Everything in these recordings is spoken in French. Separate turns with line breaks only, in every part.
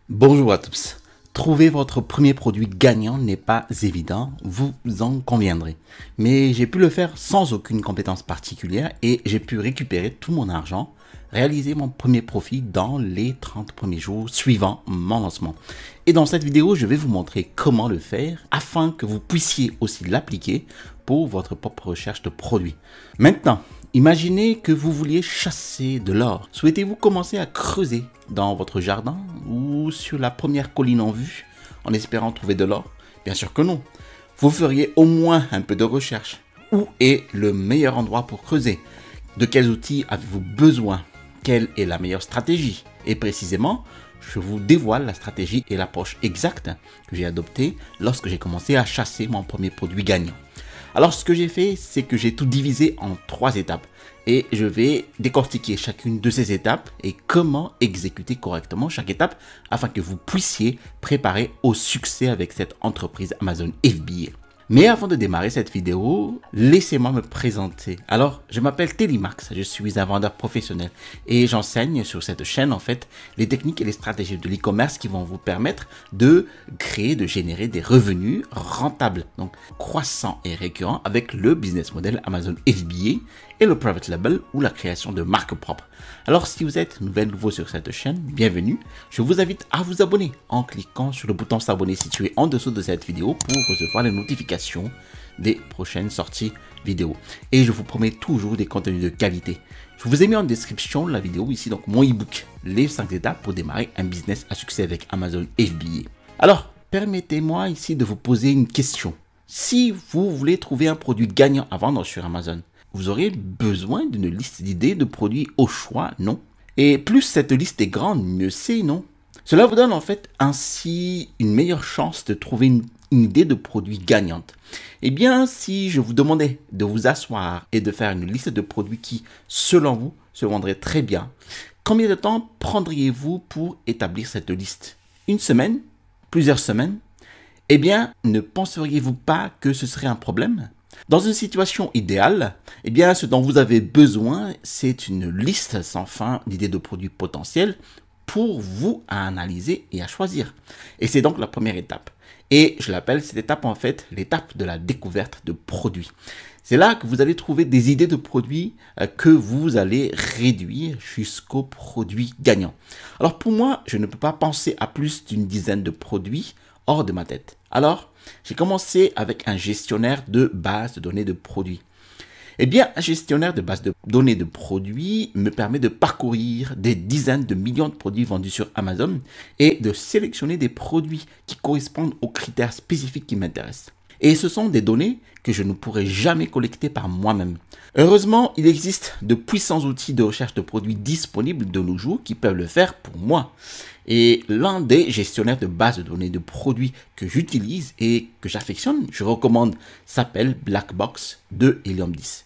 Bonjour à tous. Trouver votre premier produit gagnant n'est pas évident, vous en conviendrez. Mais j'ai pu le faire sans aucune compétence particulière et j'ai pu récupérer tout mon argent, réaliser mon premier profit dans les 30 premiers jours suivant mon lancement. Et dans cette vidéo, je vais vous montrer comment le faire afin que vous puissiez aussi l'appliquer pour votre propre recherche de produits. Maintenant, imaginez que vous vouliez chasser de l'or. Souhaitez-vous commencer à creuser dans votre jardin ou sur la première colline en vue en espérant trouver de l'or? Bien sûr que non. Vous feriez au moins un peu de recherche. Où est le meilleur endroit pour creuser? De quels outils avez-vous besoin? Quelle est la meilleure stratégie? Et précisément, je vous dévoile la stratégie et l'approche exacte que j'ai adoptée lorsque j'ai commencé à chasser mon premier produit gagnant. Alors ce que j'ai fait, c'est que j'ai tout divisé en 3 étapes et je vais décortiquer chacune de ces étapes et comment exécuter correctement chaque étape afin que vous puissiez préparer au succès avec cette entreprise Amazon FBA. Mais avant de démarrer cette vidéo, laissez-moi me présenter. Alors, je m'appelle Télimax, je suis un vendeur professionnel et j'enseigne sur cette chaîne en fait les techniques et les stratégies de l'e-commerce qui vont vous permettre de créer, de générer des revenus rentables, donc croissants et récurrents avec le business model Amazon FBA et le private label ou la création de marques propres. Alors, si vous êtes nouveau sur cette chaîne, bienvenue. Je vous invite à vous abonner en cliquant sur le bouton s'abonner situé en dessous de cette vidéo pour recevoir les notifications des prochaines sorties vidéo. Et je vous promets toujours des contenus de qualité. Je vous ai mis en description la vidéo ici, donc mon ebook, les 5 étapes pour démarrer un business à succès avec Amazon FBA. Alors, permettez-moi ici de vous poser une question. Si vous voulez trouver un produit gagnant à vendre sur Amazon, vous aurez besoin d'une liste d'idées de produits au choix, non? Et plus cette liste est grande, mieux c'est, non? Cela vous donne en fait ainsi une meilleure chance de trouver une idée de produit gagnante. Eh bien, si je vous demandais de vous asseoir et de faire une liste de produits qui, selon vous, se vendraient très bien, combien de temps prendriez-vous pour établir cette liste? Une semaine? Plusieurs semaines? Eh bien, ne penseriez-vous pas que ce serait un problème? Dans une situation idéale, eh bien, ce dont vous avez besoin, c'est une liste sans fin d'idées de produits potentiels pour vous à analyser et à choisir. Et c'est donc la première étape. Et je l'appelle cette étape en fait l'étape de la découverte de produits. C'est là que vous allez trouver des idées de produits que vous allez réduire jusqu'au produit gagnant. Alors pour moi, je ne peux pas penser à plus d'une dizaine de produits hors de ma tête. Alors, j'ai commencé avec un gestionnaire de base de données de produits. Eh bien, un gestionnaire de base de données de produits me permet de parcourir des dizaines de millions de produits vendus sur Amazon et de sélectionner des produits qui correspondent aux critères spécifiques qui m'intéressent. Et ce sont des données que je ne pourrai jamais collecter par moi-même. Heureusement, il existe de puissants outils de recherche de produits disponibles de nos jours qui peuvent le faire pour moi. Et l'un des gestionnaires de base de données de produits que j'utilise et que j'affectionne, je recommande, s'appelle Blackbox de Helium 10.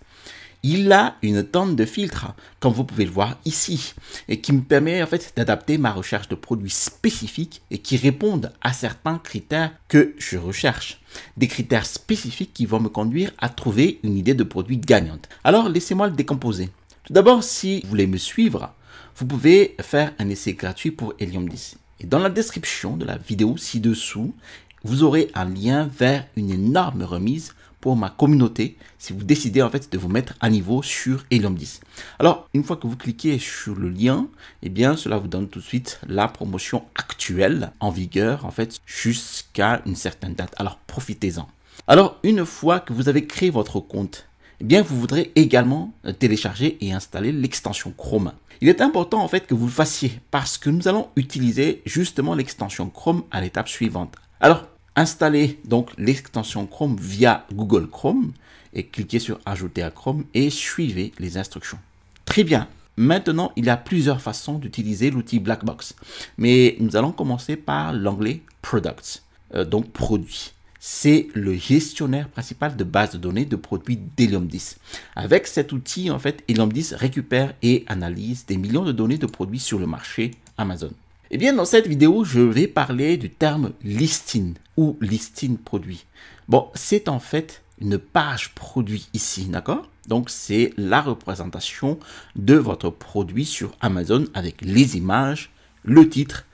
Il a une tonne de filtres, comme vous pouvez le voir ici, et qui me permet en fait d'adapter ma recherche de produits spécifiques et qui répondent à certains critères que je recherche. Des critères spécifiques qui vont me conduire à trouver une idée de produit gagnante. Alors, laissez-moi le décomposer. Tout d'abord, si vous voulez me suivre, vous pouvez faire un essai gratuit pour Helium 10. Et dans la description de la vidéo ci-dessous, vous aurez un lien vers une énorme remise pour ma communauté si vous décidez en fait de vous mettre à niveau sur Helium 10. Alors, une fois que vous cliquez sur le lien, eh bien, cela vous donne tout de suite la promotion actuelle en vigueur en fait jusqu'à une certaine date. Alors, profitez-en. Alors, une fois que vous avez créé votre compte, eh bien, vous voudrez également télécharger et installer l'extension Chrome. Il est important en fait que vous le fassiez parce que nous allons utiliser justement l'extension Chrome à l'étape suivante. Alors, installez donc l'extension Chrome via Google Chrome et cliquez sur Ajouter à Chrome et suivez les instructions. Très bien. Maintenant, il y a plusieurs façons d'utiliser l'outil Blackbox. Mais nous allons commencer par l'onglet Products, donc produits. C'est le gestionnaire principal de base de données de produits d'Helium 10. Avec cet outil, en fait, Helium 10 récupère et analyse des millions de données de produits sur le marché Amazon. Eh bien, dans cette vidéo, je vais parler du terme listing ou listing produit. Bon, c'est en fait une page produit ici, d'accord? Donc, c'est la représentation de votre produit sur Amazon avec les images, le titre,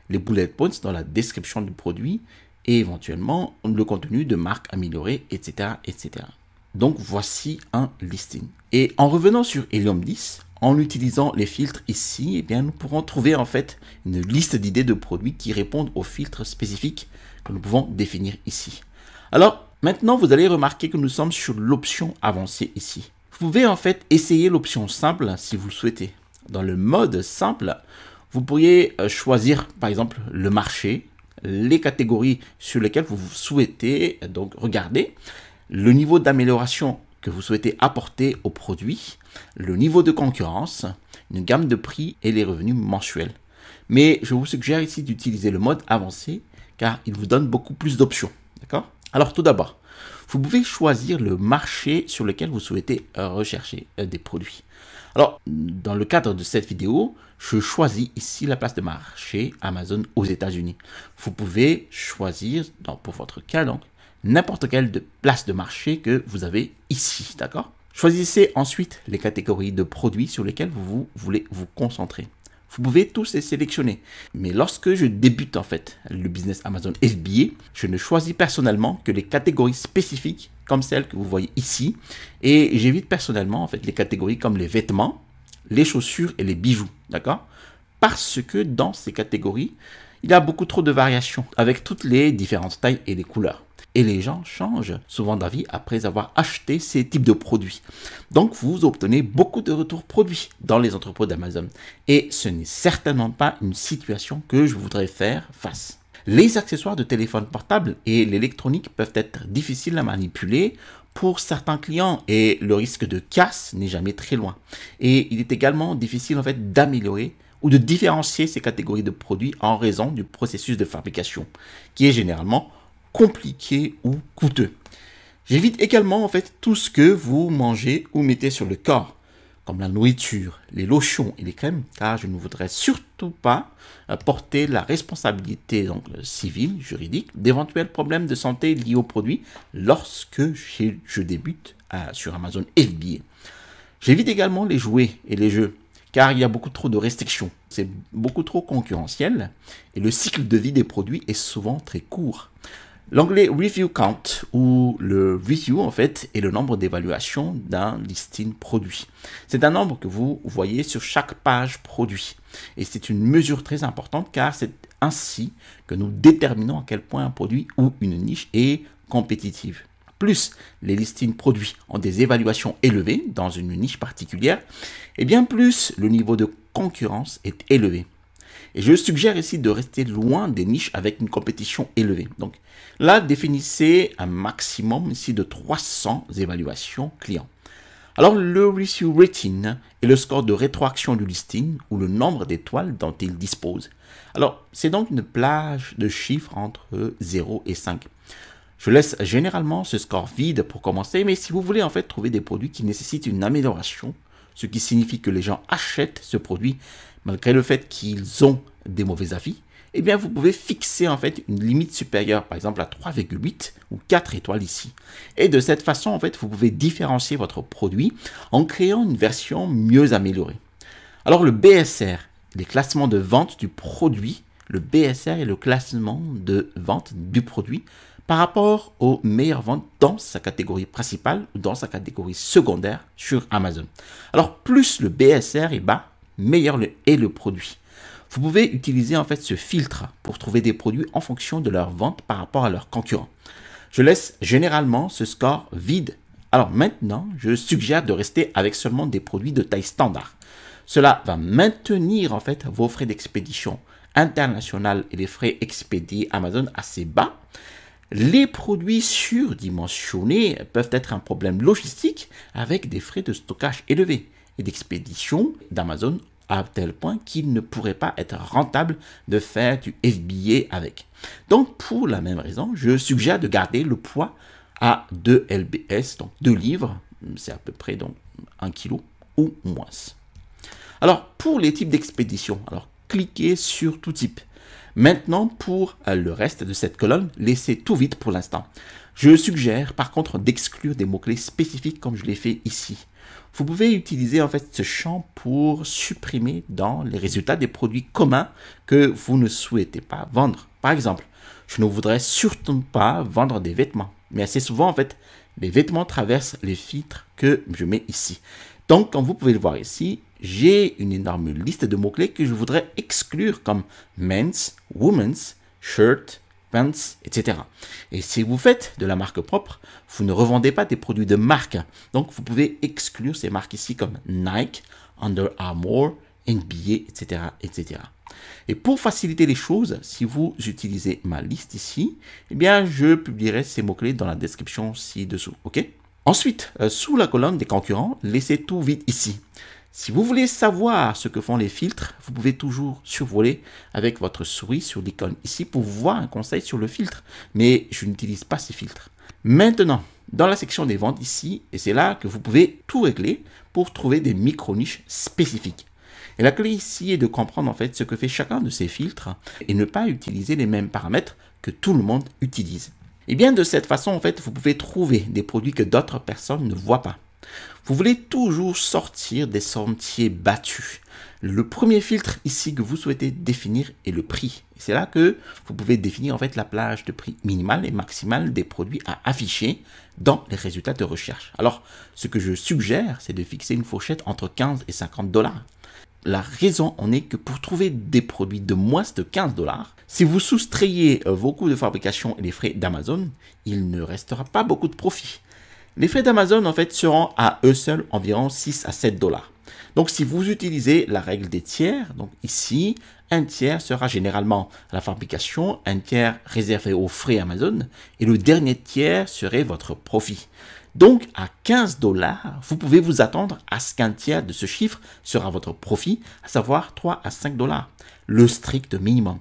les bullet points dans la description du produit et éventuellement le contenu de marque améliorée, etc., etc. Donc voici un listing. Et en revenant sur Helium 10, en utilisant les filtres ici, eh bien, nous pourrons trouver en fait une liste d'idées de produits qui répondent aux filtres spécifiques que nous pouvons définir ici. Alors maintenant, vous allez remarquer que nous sommes sur l'option avancée ici. Vous pouvez en fait essayer l'option simple si vous le souhaitez. Dans le mode simple, vous pourriez choisir par exemple le marché, les catégories sur lesquelles vous souhaitez donc regarder, le niveau d'amélioration que vous souhaitez apporter au produit, le niveau de concurrence, une gamme de prix et les revenus mensuels. Mais je vous suggère ici d'utiliser le mode avancé car il vous donne beaucoup plus d'options. D'accord? Alors tout d'abord, vous pouvez choisir le marché sur lequel vous souhaitez rechercher des produits. Alors, dans le cadre de cette vidéo, je choisis ici la place de marché Amazon aux États-Unis. Vous pouvez choisir, pour votre cas, donc, n'importe quelle place de marché que vous avez ici, d'accord? Choisissez ensuite les catégories de produits sur lesquels vous voulez vous concentrer. Vous pouvez tous les sélectionner. Mais lorsque je débute en fait le business Amazon FBA, je ne choisis personnellement que les catégories spécifiques comme celles que vous voyez ici. Et j'évite personnellement en fait les catégories comme les vêtements, les chaussures et les bijoux. D'accord? Parce que dans ces catégories, il y a beaucoup trop de variations avec toutes les différentes tailles et les couleurs. Et les gens changent souvent d'avis après avoir acheté ces types de produits. Donc, vous obtenez beaucoup de retours produits dans les entrepôts d'Amazon. Et ce n'est certainement pas une situation que je voudrais faire face. Les accessoires de téléphone portable et l'électronique peuvent être difficiles à manipuler pour certains clients et le risque de casse n'est jamais très loin. Et il est également difficile en fait d'améliorer ou de différencier ces catégories de produits en raison du processus de fabrication qui est généralement compliqué ou coûteux. J'évite également en fait tout ce que vous mangez ou mettez sur le corps, comme la nourriture, les lotions et les crèmes, car je ne voudrais surtout pas porter la responsabilité donc, civile, juridique, d'éventuels problèmes de santé liés aux produits lorsque je débute sur Amazon FBA. J'évite également les jouets et les jeux, car il y a beaucoup trop de restrictions. C'est beaucoup trop concurrentiel et le cycle de vie des produits est souvent très court. L'onglet Review Count ou le review en fait est le nombre d'évaluations d'un listing produit. C'est un nombre que vous voyez sur chaque page produit et c'est une mesure très importante car c'est ainsi que nous déterminons à quel point un produit ou une niche est compétitive. Plus les listings produits ont des évaluations élevées dans une niche particulière, et bien plus le niveau de concurrence est élevé. Et je suggère ici de rester loin des niches avec une compétition élevée. Donc là, définissez un maximum ici de 300 évaluations clients. Alors le review rating est le score de rétroaction du listing ou le nombre d'étoiles dont il dispose. Alors c'est donc une plage de chiffres entre 0 et 5. Je laisse généralement ce score vide pour commencer, mais si vous voulez en fait trouver des produits qui nécessitent une amélioration, ce qui signifie que les gens achètent ce produit malgré le fait qu'ils ont des mauvais avis, eh bien vous pouvez fixer en fait une limite supérieure, par exemple à 3,8 ou 4 étoiles ici. Et de cette façon, en fait, vous pouvez différencier votre produit en créant une version mieux améliorée. Alors le BSR, les classements de vente du produit, le BSR est le classement de vente du produit par rapport aux meilleures ventes dans sa catégorie principale ou dans sa catégorie secondaire sur Amazon. Alors plus le BSR est bas, meilleur est le produit. Vous pouvez utiliser en fait ce filtre pour trouver des produits en fonction de leur vente par rapport à leurs concurrents. Je laisse généralement ce score vide. Alors maintenant, je suggère de rester avec seulement des produits de taille standard. Cela va maintenir en fait vos frais d'expédition internationale et les frais expédiés Amazon assez bas. Les produits surdimensionnés peuvent être un problème logistique avec des frais de stockage élevés et d'expédition d'Amazon à tel point qu'il ne pourrait pas être rentable de faire du FBA avec. Donc pour la même raison, je suggère de garder le poids à 2 lbs, donc 2 livres, c'est à peu près donc 1 kg ou moins. Alors pour les types d'expédition, alors cliquez sur tout type. Maintenant, pour le reste de cette colonne, laissez tout vide pour l'instant. Je suggère par contre d'exclure des mots-clés spécifiques comme je l'ai fait ici. Vous pouvez utiliser en fait ce champ pour supprimer dans les résultats des produits communs que vous ne souhaitez pas vendre. Par exemple, je ne voudrais surtout pas vendre des vêtements, mais assez souvent en fait, les vêtements traversent les filtres que je mets ici. Donc, comme vous pouvez le voir ici, j'ai une énorme liste de mots-clés que je voudrais exclure comme men's, women's, shirt, pants, etc. Et si vous faites de la marque propre, vous ne revendez pas des produits de marque. Donc, vous pouvez exclure ces marques ici comme Nike, Under Armour, NBA, etc., etc. Et pour faciliter les choses, si vous utilisez ma liste ici, eh bien, je publierai ces mots-clés dans la description ci-dessous, ok? Ensuite, sous la colonne des concurrents, laissez tout vide ici. Si vous voulez savoir ce que font les filtres, vous pouvez toujours survoler avec votre souris sur l'icône ici pour voir un conseil sur le filtre. Mais je n'utilise pas ces filtres. Maintenant, dans la section des ventes ici, et c'est là que vous pouvez tout régler pour trouver des micro-niches spécifiques. Et la clé ici est de comprendre en fait ce que fait chacun de ces filtres et ne pas utiliser les mêmes paramètres que tout le monde utilise. Et bien de cette façon, en fait, vous pouvez trouver des produits que d'autres personnes ne voient pas. Vous voulez toujours sortir des sentiers battus. Le premier filtre ici que vous souhaitez définir est le prix. C'est là que vous pouvez définir en fait la plage de prix minimale et maximale des produits à afficher dans les résultats de recherche. Alors, ce que je suggère, c'est de fixer une fourchette entre 15 et 50 $. La raison en est que pour trouver des produits de moins de 15 $, si vous soustrayez vos coûts de fabrication et les frais d'Amazon, il ne restera pas beaucoup de profit. Les frais d'Amazon en fait seront à eux seuls environ 6 à 7 $. Donc si vous utilisez la règle des tiers, donc ici, un tiers sera généralement à la fabrication, un tiers réservé aux frais Amazon et le dernier tiers serait votre profit. Donc, à 15 $, vous pouvez vous attendre à ce qu'un tiers de ce chiffre sera votre profit, à savoir 3 à 5 $, le strict minimum.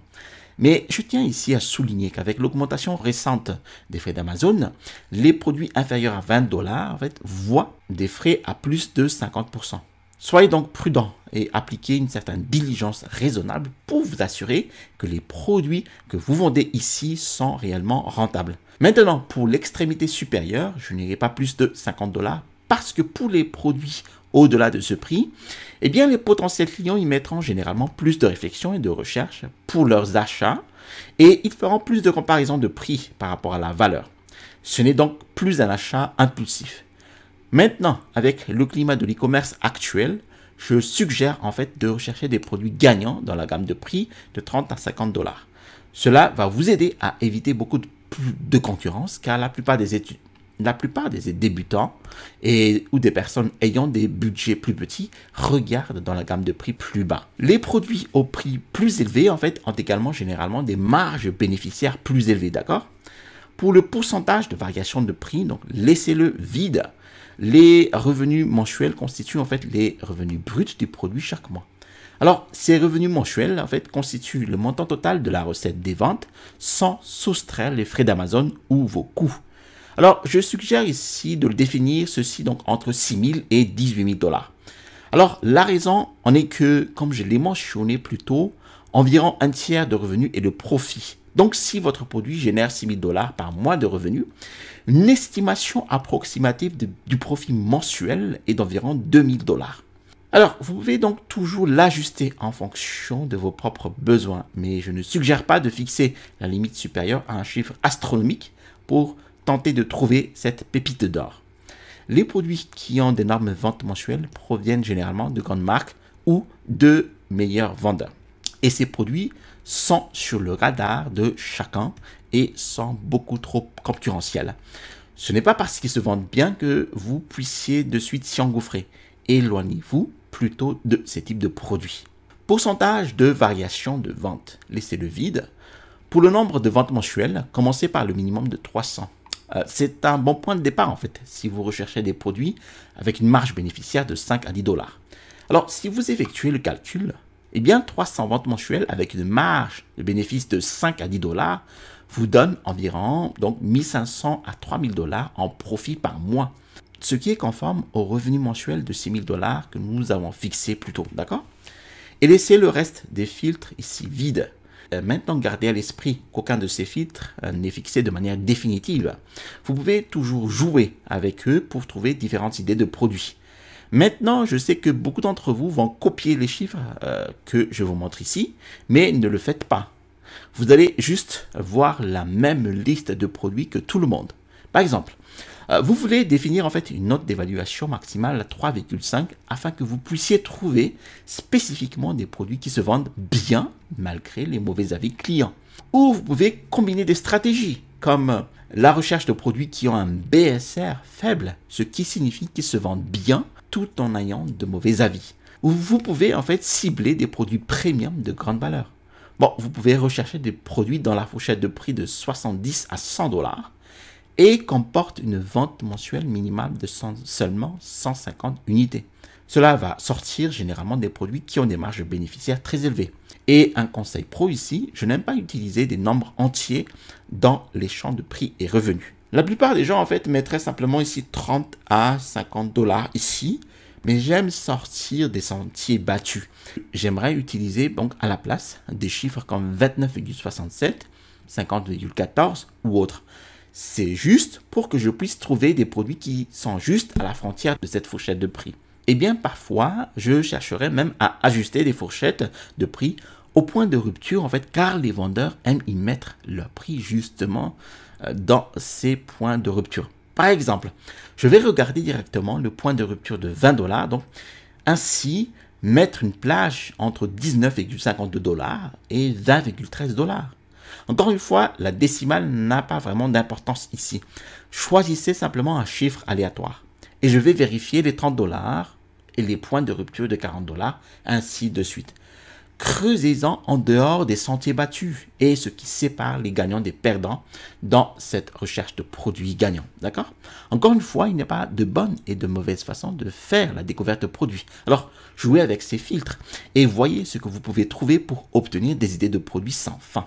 Mais je tiens ici à souligner qu'avec l'augmentation récente des frais d'Amazon, les produits inférieurs à 20 $ en fait, voient des frais à plus de 50%. Soyez donc prudent et appliquez une certaine diligence raisonnable pour vous assurer que les produits que vous vendez ici sont réellement rentables. Maintenant, pour l'extrémité supérieure, je n'irai pas plus de 50 $ parce que pour les produits au-delà de ce prix, eh bien, les potentiels clients y mettront généralement plus de réflexion et de recherche pour leurs achats et ils feront plus de comparaisons de prix par rapport à la valeur. Ce n'est donc plus un achat impulsif. Maintenant, avec le climat de l'e-commerce actuel, je suggère en fait de rechercher des produits gagnants dans la gamme de prix de 30 à 50 $. Cela va vous aider à éviter beaucoup de concurrence car la plupart des débutants ou des personnes ayant des budgets plus petits regardent dans la gamme de prix plus bas. Les produits au prix plus élevé en fait ont également généralement des marges bénéficiaires plus élevées, d'accord? Pour le pourcentage de variation de prix, donc laissez-le vide. Les revenus mensuels constituent en fait les revenus bruts du produit chaque mois. Alors, ces revenus mensuels en fait constituent le montant total de la recette des ventes sans soustraire les frais d'Amazon ou vos coûts. Alors, je suggère ici de le définir ceci donc entre 6 000 et 18 000 $. Alors, la raison en est que, comme je l'ai mentionné plus tôt, environ un tiers de revenus est le profit. Donc, si votre produit génère 6 000 $ par mois de revenus, une estimation approximative du profit mensuel est d'environ 2 000 $. Alors, vous pouvez donc toujours l'ajuster en fonction de vos propres besoins, mais je ne suggère pas de fixer la limite supérieure à un chiffre astronomique pour tenter de trouver cette pépite d'or. Les produits qui ont d'énormes ventes mensuelles proviennent généralement de grandes marques ou de meilleurs vendeurs. Et ces produits sont sur le radar de chacun et sont beaucoup trop concurrentiels. Ce n'est pas parce qu'ils se vendent bien que vous puissiez de suite s'y engouffrer. Éloignez-vous plutôt de ces types de produits. Pourcentage de variation de vente. Laissez-le vide. Pour le nombre de ventes mensuelles, commencez par le minimum de 300. C'est un bon point de départ en fait, si vous recherchez des produits avec une marge bénéficiaire de 5 à 10 $. Alors, si vous effectuez le calcul, eh bien 300 ventes mensuelles avec une marge de bénéfice de 5 à 10 $ vous donne environ donc 1500 à 3000 $ en profit par mois, ce qui est conforme au revenu mensuel de 6 000 $ que nous avons fixé plus tôt, d'accord? Et laissez le reste des filtres ici vides. Maintenant, gardez à l'esprit qu'aucun de ces filtres n'est fixé de manière définitive. Vous pouvez toujours jouer avec eux pour trouver différentes idées de produits. Maintenant, je sais que beaucoup d'entre vous vont copier les chiffres que je vous montre ici, mais ne le faites pas. Vous allez juste voir la même liste de produits que tout le monde. Par exemple, vous voulez définir en fait une note d'évaluation maximale à 3,5 afin que vous puissiez trouver spécifiquement des produits qui se vendent bien malgré les mauvais avis clients. Ou vous pouvez combiner des stratégies comme la recherche de produits qui ont un BSR faible, ce qui signifie qu'ils se vendent bien tout en ayant de mauvais avis. Ou vous pouvez en fait cibler des produits premium de grande valeur. Bon, vous pouvez rechercher des produits dans la fourchette de prix de 70 à 100 dollars et comportent une vente mensuelle minimale de seulement 150 unités. Cela va sortir généralement des produits qui ont des marges bénéficiaires très élevées. Et un conseil pro ici, je n'aime pas utiliser des nombres entiers dans les champs de prix et revenus. La plupart des gens en fait mettraient simplement ici 30 à 50 dollars ici, mais j'aime sortir des sentiers battus. J'aimerais utiliser donc à la place des chiffres comme 29,67, 50,14 ou autres. C'est juste pour que je puisse trouver des produits qui sont juste à la frontière de cette fourchette de prix. Et bien parfois, je chercherai même à ajuster des fourchettes de prix au point de rupture en fait, car les vendeurs aiment y mettre leur prix justement dans ces points de rupture. Par exemple, je vais regarder directement le point de rupture de 20 dollars. Donc, ainsi, mettre une plage entre 19,52 dollars et 20,13 dollars. Encore une fois, la décimale n'a pas vraiment d'importance ici. Choisissez simplement un chiffre aléatoire. Et je vais vérifier les 30 dollars et les points de rupture de 40 dollars, ainsi de suite. Creusez-en en dehors des sentiers battus et ce qui sépare les gagnants des perdants dans cette recherche de produits gagnants. D'accord? Encore une fois, il n'y a pas de bonne et de mauvaise façon de faire la découverte de produits. Alors, jouez avec ces filtres et voyez ce que vous pouvez trouver pour obtenir des idées de produits sans fin.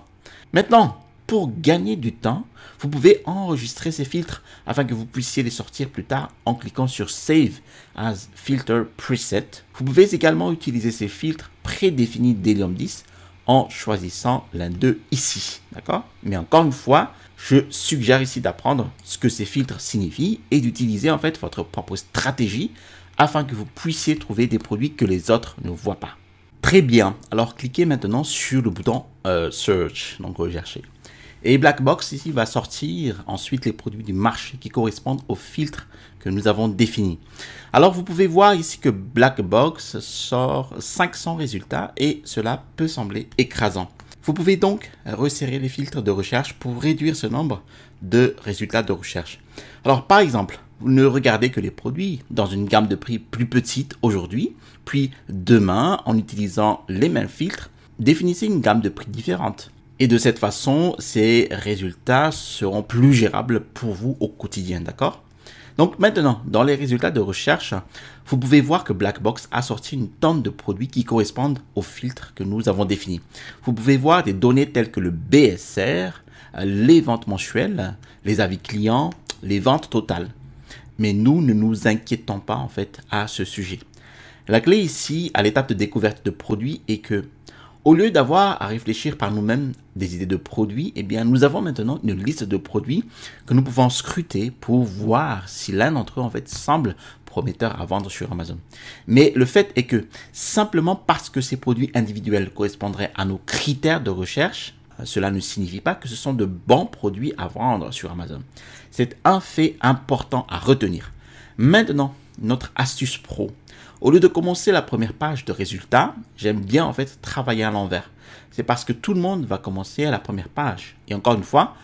Maintenant, pour gagner du temps, vous pouvez enregistrer ces filtres afin que vous puissiez les sortir plus tard en cliquant sur Save as Filter Preset. Vous pouvez également utiliser ces filtres prédéfinis d'Helium 10 en choisissant l'un d'eux ici. D'accord? Mais encore une fois, je suggère ici d'apprendre ce que ces filtres signifient et d'utiliser en fait votre propre stratégie afin que vous puissiez trouver des produits que les autres ne voient pas. Très bien, alors cliquez maintenant sur le bouton Search, donc rechercher. Et Blackbox ici va sortir ensuite les produits du marché qui correspondent aux filtres que nous avons définis. Alors vous pouvez voir ici que Blackbox sort 500 résultats et cela peut sembler écrasant. Vous pouvez donc resserrer les filtres de recherche pour réduire ce nombre de résultats de recherche. Alors par exemple, vous ne regardez que les produits dans une gamme de prix plus petite aujourd'hui, puis demain, en utilisant les mêmes filtres, définissez une gamme de prix différente. Et de cette façon, ces résultats seront plus gérables pour vous au quotidien, d'accord? Donc maintenant, dans les résultats de recherche, vous pouvez voir que Blackbox a sorti une tonne de produits qui correspondent aux filtres que nous avons définis. Vous pouvez voir des données telles que le BSR, les ventes mensuelles, les avis clients, les ventes totales. Mais nous ne nous inquiétons pas en fait à ce sujet. La clé ici, à l'étape de découverte de produits, est que au lieu d'avoir à réfléchir par nous-mêmes des idées de produits, eh bien, nous avons maintenant une liste de produits que nous pouvons scruter pour voir si l'un d'entre eux en fait semble prometteur à vendre sur Amazon. Mais le fait est que simplement parce que ces produits individuels correspondraient à nos critères de recherche, cela ne signifie pas que ce sont de bons produits à vendre sur Amazon. C'est un fait important à retenir. Maintenant, notre astuce pro. Au lieu de commencer la première page de résultats, j'aime bien en fait travailler à l'envers. C'est parce que tout le monde va commencer à la première page. Et encore une fois,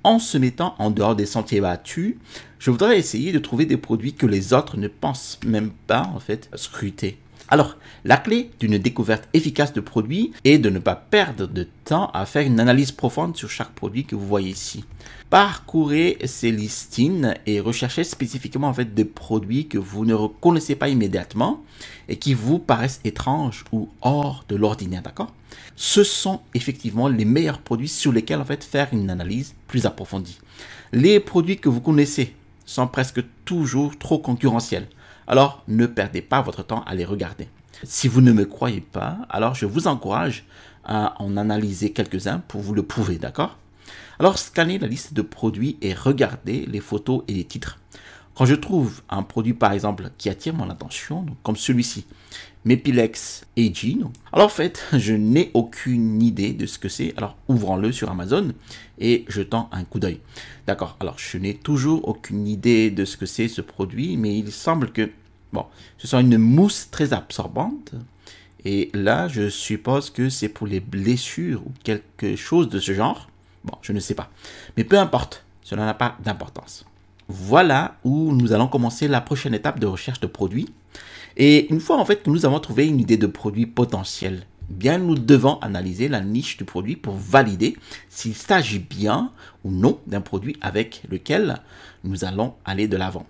en se mettant en dehors des sentiers battus, je voudrais essayer de trouver des produits que les autres ne pensent même pas en fait scruter. Alors, la clé d'une découverte efficace de produits est de ne pas perdre de temps à faire une analyse profonde sur chaque produit que vous voyez ici. Parcourez ces listings et recherchez spécifiquement en fait des produits que vous ne reconnaissez pas immédiatement et qui vous paraissent étranges ou hors de l'ordinaire, d'accord? Ce sont effectivement les meilleurs produits sur lesquels en fait faire une analyse plus approfondie. Les produits que vous connaissez sont presque toujours trop concurrentiels. Alors, ne perdez pas votre temps à les regarder. Si vous ne me croyez pas, alors je vous encourage à en analyser quelques-uns pour vous le prouver, d'accord? Alors, scannez la liste de produits et regardez les photos et les titres. Quand je trouve un produit, par exemple, qui attire mon attention, donc comme celui-ci, Mepilex AG, alors en fait, je n'ai aucune idée de ce que c'est. Alors, ouvrons-le sur Amazon et jetons un coup d'œil. D'accord, alors je n'ai toujours aucune idée de ce que c'est ce produit, mais il semble que, bon, ce soit une mousse très absorbante. Et là, je suppose que c'est pour les blessures ou quelque chose de ce genre. Bon, je ne sais pas. Mais peu importe, cela n'a pas d'importance. Voilà où nous allons commencer la prochaine étape de recherche de produits. Et une fois en fait que nous avons trouvé une idée de produit potentiel, bien nous devons analyser la niche du produit pour valider s'il s'agit bien ou non d'un produit avec lequel nous allons aller de l'avant.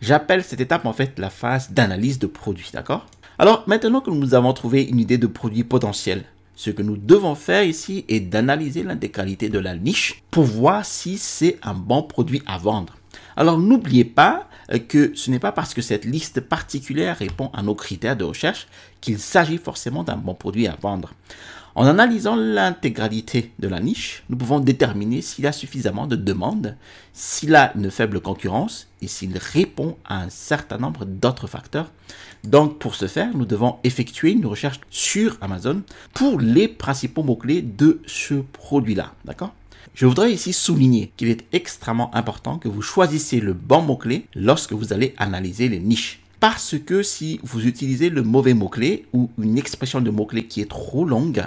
J'appelle cette étape en fait la phase d'analyse de produit, d'accord? Alors maintenant que nous avons trouvé une idée de produit potentiel, ce que nous devons faire ici est d'analyser l'intégralité de la niche pour voir si c'est un bon produit à vendre. Alors n'oubliez pas que ce n'est pas parce que cette liste particulière répond à nos critères de recherche qu'il s'agit forcément d'un bon produit à vendre. En analysant l'intégralité de la niche, nous pouvons déterminer s'il y a suffisamment de demandes, s'il a une faible concurrence et s'il répond à un certain nombre d'autres facteurs. Donc pour ce faire, nous devons effectuer une recherche sur Amazon pour les principaux mots-clés de ce produit-là. D'accord ? Je voudrais ici souligner qu'il est extrêmement important que vous choisissiez le bon mot-clé lorsque vous allez analyser les niches. Parce que si vous utilisez le mauvais mot-clé ou une expression de mot-clé qui est trop longue,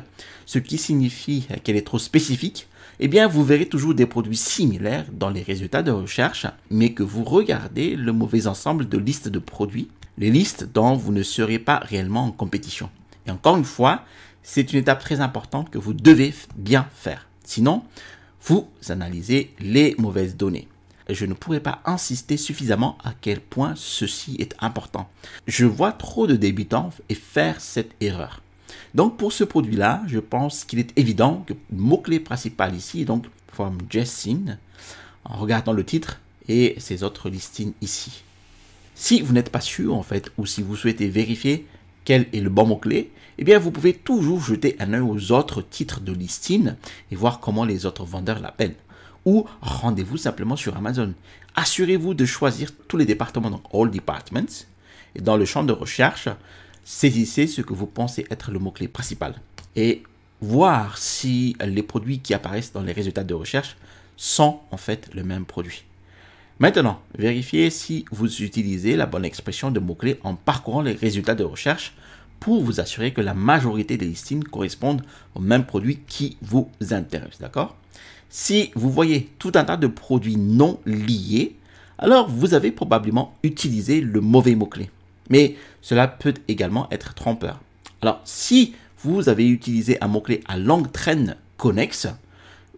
ce qui signifie qu'elle est trop spécifique, eh bien vous verrez toujours des produits similaires dans les résultats de recherche, mais que vous regardez le mauvais ensemble de listes de produits, les listes dont vous ne serez pas réellement en compétition. Et encore une fois, c'est une étape très importante que vous devez bien faire. Sinon, vous analysez les mauvaises données. Je ne pourrais pas insister suffisamment à quel point ceci est important. Je vois trop de débutants faire cette erreur. Donc pour ce produit-là, je pense qu'il est évident que le mot-clé principal ici est donc from Jessin, en regardant le titre et ces autres listings ici. Si vous n'êtes pas sûr en fait, ou si vous souhaitez vérifier quel est le bon mot-clé, eh bien vous pouvez toujours jeter un œil aux autres titres de listing et voir comment les autres vendeurs l'appellent. Ou rendez-vous simplement sur Amazon. Assurez-vous de choisir tous les départements, donc All Departments, et dans le champ de recherche, saisissez ce que vous pensez être le mot-clé principal et voir si les produits qui apparaissent dans les résultats de recherche sont en fait le même produit. Maintenant, vérifiez si vous utilisez la bonne expression de mots-clés en parcourant les résultats de recherche pour vous assurer que la majorité des listings correspondent au même produit qui vous intéresse, d'accord? Si vous voyez tout un tas de produits non liés, alors vous avez probablement utilisé le mauvais mot-clé. Mais cela peut également être trompeur. Alors, si vous avez utilisé un mot-clé à longue traîne connexe,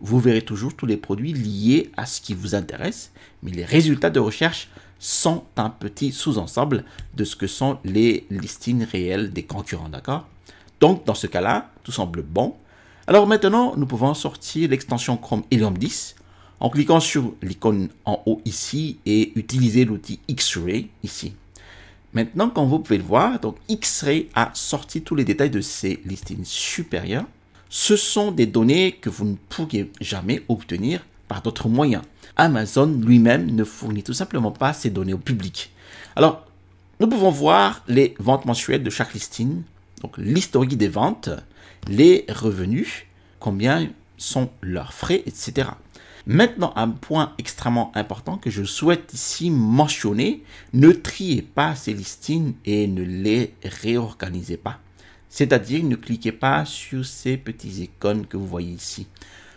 vous verrez toujours tous les produits liés à ce qui vous intéresse, mais les résultats de recherche sont un petit sous-ensemble de ce que sont les listings réels des concurrents, d'accord? Donc, dans ce cas-là, tout semble bon. Alors maintenant, nous pouvons sortir l'extension Chrome Helium 10 en cliquant sur l'icône en haut ici et utiliser l'outil X-Ray ici. Maintenant, comme vous pouvez le voir, donc X-Ray a sorti tous les détails de ces listings supérieurs. Ce sont des données que vous ne pourriez jamais obtenir par d'autres moyens. Amazon lui-même ne fournit tout simplement pas ces données au public. Alors, nous pouvons voir les ventes mensuelles de chaque listing, donc l'historique des ventes, les revenus, combien sont leurs frais, etc. Maintenant, un point extrêmement important que je souhaite ici mentionner, ne triez pas ces listings et ne les réorganisez pas. C'est-à-dire, ne cliquez pas sur ces petits icônes que vous voyez ici.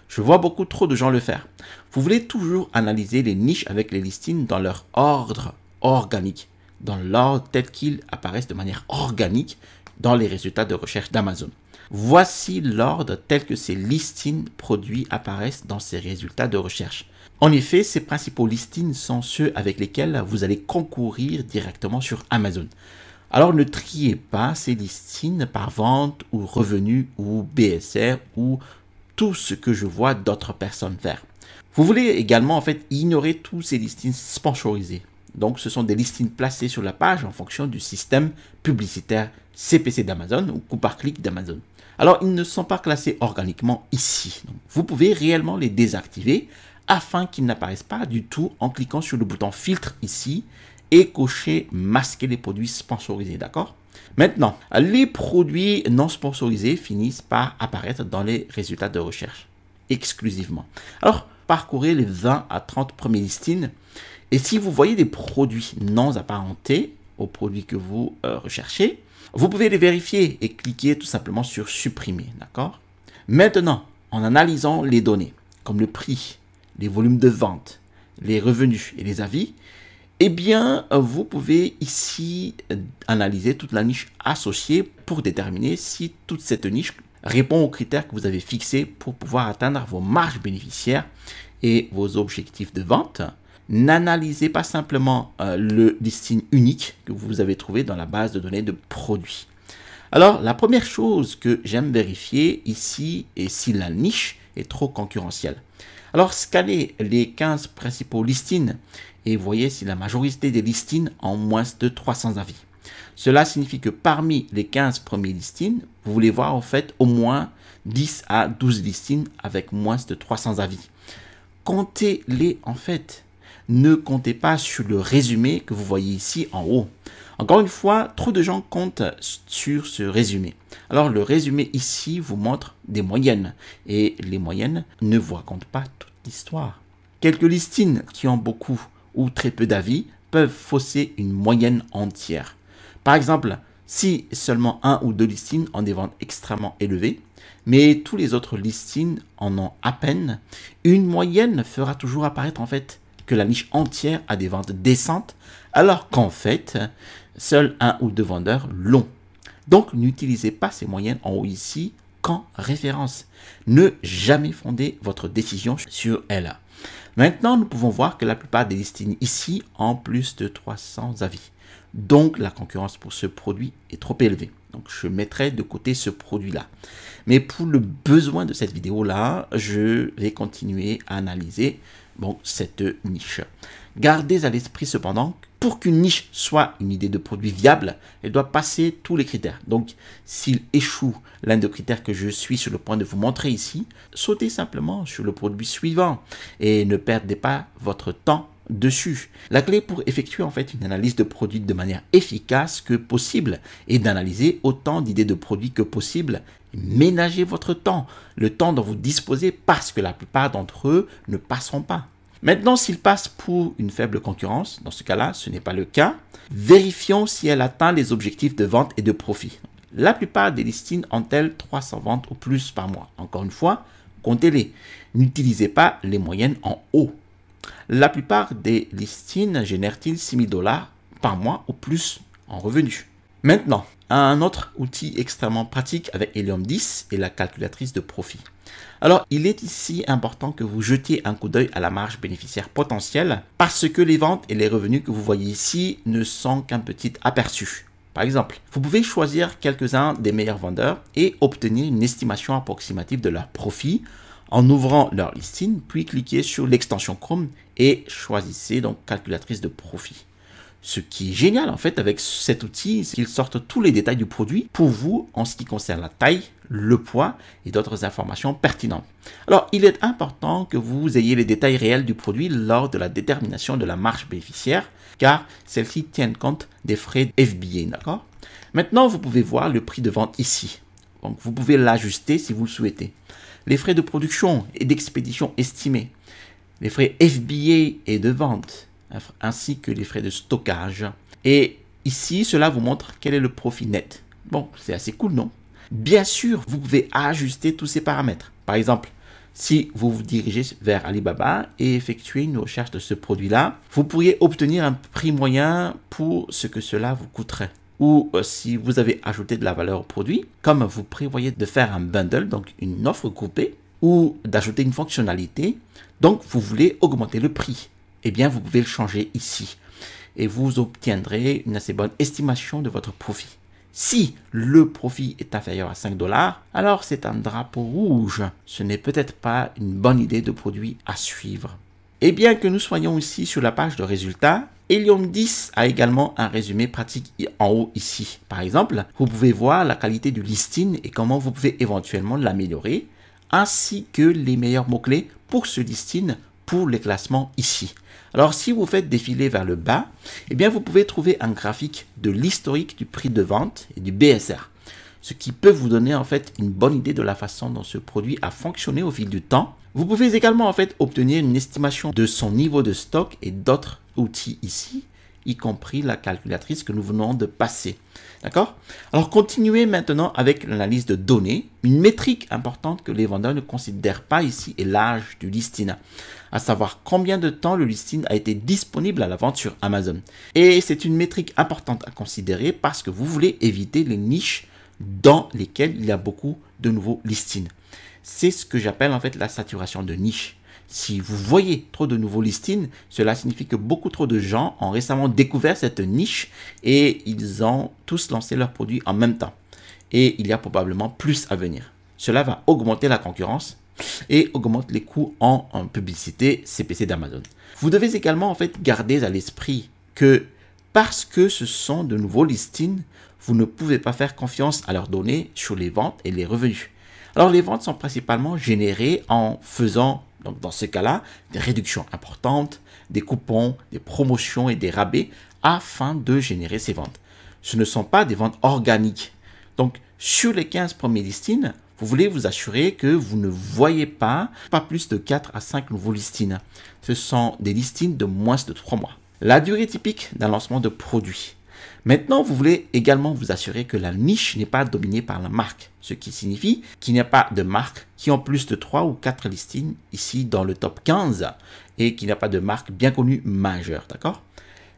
Je vois beaucoup trop de gens le faire. Vous voulez toujours analyser les niches avec les listings dans leur ordre organique, dans l'ordre tel qu'ils apparaissent de manière organique dans les résultats de recherche d'Amazon. Voici l'ordre tel que ces listings produits apparaissent dans ces résultats de recherche. En effet, ces principaux listings sont ceux avec lesquels vous allez concourir directement sur Amazon. Alors ne triez pas ces listings par vente ou revenu ou BSR ou tout ce que je vois d'autres personnes faire. Vous voulez également en fait ignorer tous ces listings sponsorisés. Donc ce sont des listings placés sur la page en fonction du système publicitaire CPC d'Amazon ou coût par clic d'Amazon. Alors ils ne sont pas classés organiquement ici. Donc, vous pouvez réellement les désactiver afin qu'il n'apparaisse pas du tout en cliquant sur le bouton filtre ici et cocher masquer les produits sponsorisés, d'accord? Maintenant, les produits non sponsorisés finissent par apparaître dans les résultats de recherche exclusivement. Alors, parcourez les 20 à 30 premiers listings et si vous voyez des produits non apparentés aux produits que vous recherchez, vous pouvez les vérifier et cliquer tout simplement sur supprimer, d'accord? Maintenant, en analysant les données, comme le prix, les volumes de vente, les revenus et les avis, eh bien, vous pouvez ici analyser toute la niche associée pour déterminer si toute cette niche répond aux critères que vous avez fixés pour pouvoir atteindre vos marges bénéficiaires et vos objectifs de vente. N'analysez pas simplement le listing unique que vous avez trouvé dans la base de données de produits. Alors, la première chose que j'aime vérifier ici est si la niche est trop concurrentielle. Alors, scannez les 15 principaux listings et voyez si la majorité des listings ont moins de 300 avis. Cela signifie que parmi les 15 premiers listings, vous voulez voir en fait au moins 10 à 12 listings avec moins de 300 avis. Comptez-les en fait. Ne comptez pas sur le résumé que vous voyez ici en haut. Encore une fois, trop de gens comptent sur ce résumé. Alors, le résumé ici vous montre des moyennes. Et les moyennes ne vous racontent pas toute l'histoire. Quelques listings qui ont beaucoup ou très peu d'avis peuvent fausser une moyenne entière. Par exemple, si seulement un ou deux listings ont des ventes extrêmement élevées, mais tous les autres listings en ont à peine, une moyenne fera toujours apparaître en fait que la niche entière a des ventes décentes, alors qu'en fait, seuls un ou deux vendeurs l'ont. Donc, n'utilisez pas ces moyennes en haut ici qu'en référence. Ne jamais fonder votre décision sur elles. Maintenant, nous pouvons voir que la plupart des listings ici ont plus de 300 avis. Donc, la concurrence pour ce produit est trop élevée. Donc, je mettrai de côté ce produit-là. Mais pour le besoin de cette vidéo-là, je vais continuer à analyser cette niche. Gardez à l'esprit cependant, pour qu'une niche soit une idée de produit viable, elle doit passer tous les critères. Donc, s'il échoue l'un des critères que je suis sur le point de vous montrer ici, sautez simplement sur le produit suivant et ne perdez pas votre temps dessus. La clé pour effectuer en fait une analyse de produit de manière efficace que possible est d'analyser autant d'idées de produits que possible. Ménagez votre temps, le temps dont vous disposez parce que la plupart d'entre eux ne passeront pas. Maintenant, s'ils passent pour une faible concurrence, dans ce cas-là, ce n'est pas le cas. Vérifions si elle atteint les objectifs de vente et de profit. La plupart des listings ont-elles 300 ventes ou plus par mois? Encore une fois, comptez-les. N'utilisez pas les moyennes en haut. La plupart des listings génèrent-ils 6 000 $ par mois ou plus en revenus? Maintenant, un autre outil extrêmement pratique avec Helium 10 est la calculatrice de profit. Alors, il est ici important que vous jetiez un coup d'œil à la marge bénéficiaire potentielle parce que les ventes et les revenus que vous voyez ici ne sont qu'un petit aperçu. Par exemple, vous pouvez choisir quelques-uns des meilleurs vendeurs et obtenir une estimation approximative de leur profit en ouvrant leur listing, puis cliquez sur l'extension Chrome et choisissez donc calculatrice de profit. Ce qui est génial en fait avec cet outil, c'est qu'il sorte tous les détails du produit pour vous en ce qui concerne la taille, le poids et d'autres informations pertinentes. Alors, il est important que vous ayez les détails réels du produit lors de la détermination de la marge bénéficiaire, car celle-ci tient compte des frais FBA, d'accord? Maintenant, vous pouvez voir le prix de vente ici. Donc, vous pouvez l'ajuster si vous le souhaitez. Les frais de production et d'expédition estimés, les frais FBA et de vente, ainsi que les frais de stockage. Et ici, cela vous montre quel est le profit net. Bon, c'est assez cool, non? Bien sûr, vous pouvez ajuster tous ces paramètres. Par exemple, si vous vous dirigez vers Alibaba et effectuez une recherche de ce produit-là, vous pourriez obtenir un prix moyen pour ce que cela vous coûterait. Ou si vous avez ajouté de la valeur au produit, comme vous prévoyez de faire un bundle, donc une offre groupée, ou d'ajouter une fonctionnalité, donc vous voulez augmenter le prix. Eh bien, vous pouvez le changer ici et vous obtiendrez une assez bonne estimation de votre profit. Si le profit est inférieur à 5 $, alors c'est un drapeau rouge. Ce n'est peut-être pas une bonne idée de produit à suivre. Et bien que nous soyons ici sur la page de résultats, Helium 10 a également un résumé pratique en haut ici. Par exemple, vous pouvez voir la qualité du listing et comment vous pouvez éventuellement l'améliorer, ainsi que les meilleurs mots-clés pour ce listing pour les classements ici. Alors, si vous faites défiler vers le bas, eh bien, vous pouvez trouver un graphique de l'historique du prix de vente et du BSR, ce qui peut vous donner en fait une bonne idée de la façon dont ce produit a fonctionné au fil du temps. Vous pouvez également en fait obtenir une estimation de son niveau de stock et d'autres outils ici, y compris la calculatrice que nous venons de passer. D'accord? Alors, continuez maintenant avec l'analyse de données. Une métrique importante que les vendeurs ne considèrent pas ici est l'âge du listing, à savoir combien de temps le listing a été disponible à la vente sur Amazon. Et c'est une métrique importante à considérer parce que vous voulez éviter les niches dans lesquelles il y a beaucoup de nouveaux listings. C'est ce que j'appelle en fait la saturation de niche. Si vous voyez trop de nouveaux listings, cela signifie que beaucoup trop de gens ont récemment découvert cette niche et ils ont tous lancé leurs produits en même temps. Et il y a probablement plus à venir. Cela va augmenter la concurrence et augmente les coûts en publicité CPC d'Amazon. Vous devez également en fait garder à l'esprit que parce que ce sont de nouveaux listings, vous ne pouvez pas faire confiance à leurs données sur les ventes et les revenus. Alors les ventes sont principalement générées en faisant, donc dans ce cas-là, des réductions importantes, des coupons, des promotions et des rabais afin de générer ces ventes. Ce ne sont pas des ventes organiques. Donc sur les 15 premiers listings, vous voulez vous assurer que vous ne voyez pas plus de 4 à 5 nouveaux listings. Ce sont des listings de moins de 3 mois. La durée typique d'un lancement de produit. Maintenant, vous voulez également vous assurer que la niche n'est pas dominée par la marque, ce qui signifie qu'il n'y a pas de marques qui ont plus de 3 ou 4 listings ici dans le top 15 et qu'il n'y a pas de marques bien connues majeures, d'accord?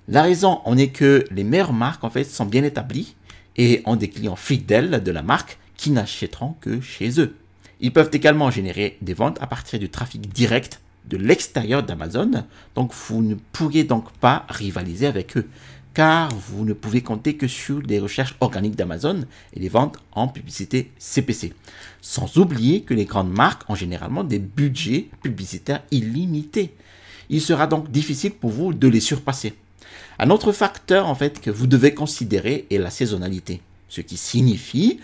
La raison en est que les meilleures marques en fait sont bien établies et ont des clients fidèles de la marque qui n'achèteront que chez eux. Ils peuvent également générer des ventes à partir du trafic direct de l'extérieur d'Amazon, donc vous ne pourriez donc pas rivaliser avec eux, car vous ne pouvez compter que sur les recherches organiques d'Amazon et les ventes en publicité CPC. Sans oublier que les grandes marques ont généralement des budgets publicitaires illimités. Il sera donc difficile pour vous de les surpasser. Un autre facteur en fait que vous devez considérer est la saisonnalité, ce qui signifie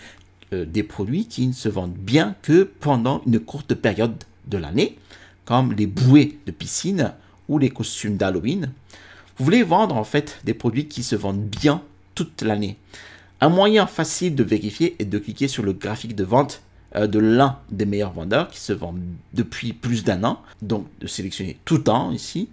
des produits qui ne se vendent bien que pendant une courte période de l'année, comme les bouées de piscine ou les costumes d'Halloween. Vous voulez vendre en fait des produits qui se vendent bien toute l'année. Un moyen facile de vérifier est de cliquer sur le graphique de vente de l'un des meilleurs vendeurs qui se vend depuis plus d'un an. Donc de sélectionner tout temps ici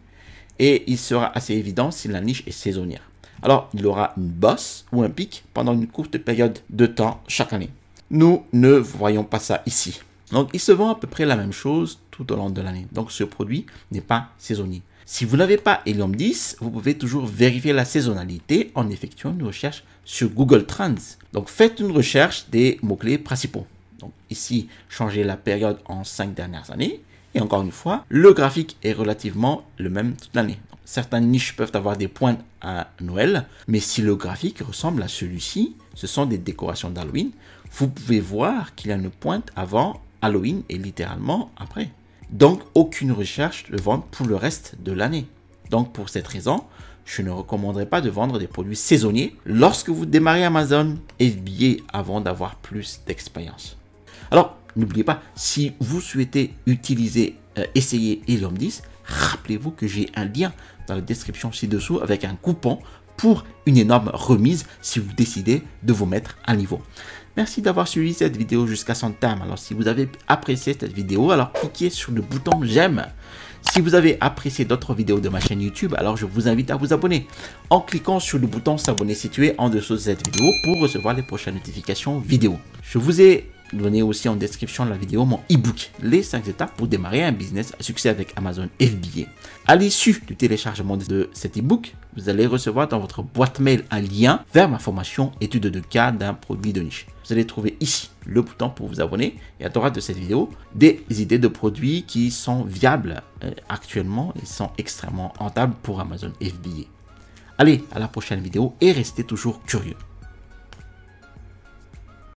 et il sera assez évident si la niche est saisonnière. Alors il aura une bosse ou un pic pendant une courte période de temps chaque année. Nous ne voyons pas ça ici. Donc il se vend à peu près la même chose tout au long de l'année. Donc ce produit n'est pas saisonnier. Si vous n'avez pas Helium 10, vous pouvez toujours vérifier la saisonnalité en effectuant une recherche sur Google Trends. Donc, faites une recherche des mots-clés principaux. Donc, ici, changez la période en 5 dernières années. Et encore une fois, le graphique est relativement le même toute l'année. Certaines niches peuvent avoir des pointes à Noël, mais si le graphique ressemble à celui-ci, ce sont des décorations d'Halloween, vous pouvez voir qu'il y a une pointe avant Halloween et littéralement après. Donc, aucune recherche de vente pour le reste de l'année. Donc, pour cette raison, je ne recommanderais pas de vendre des produits saisonniers lorsque vous démarrez Amazon FBA avant d'avoir plus d'expérience. Alors, n'oubliez pas, si vous souhaitez essayer Helium 10, rappelez-vous que j'ai un lien dans la description ci-dessous avec un coupon pour une énorme remise si vous décidez de vous mettre à niveau. Merci d'avoir suivi cette vidéo jusqu'à son terme. Alors, si vous avez apprécié cette vidéo, alors cliquez sur le bouton j'aime. Si vous avez apprécié d'autres vidéos de ma chaîne YouTube, alors je vous invite à vous abonner en cliquant sur le bouton s'abonner situé en dessous de cette vidéo pour recevoir les prochaines notifications vidéo. Je vous ai donné aussi en description de la vidéo mon e-book, les 5 étapes pour démarrer un business à succès avec Amazon FBA. À l'issue du téléchargement de cet e-book, vous allez recevoir dans votre boîte mail un lien vers ma formation étude de cas d'un produit de niche. Vous allez trouver ici le bouton pour vous abonner et à droite de cette vidéo des idées de produits qui sont viables actuellement et sont extrêmement rentables pour Amazon FBA. Allez, à la prochaine vidéo et restez toujours curieux.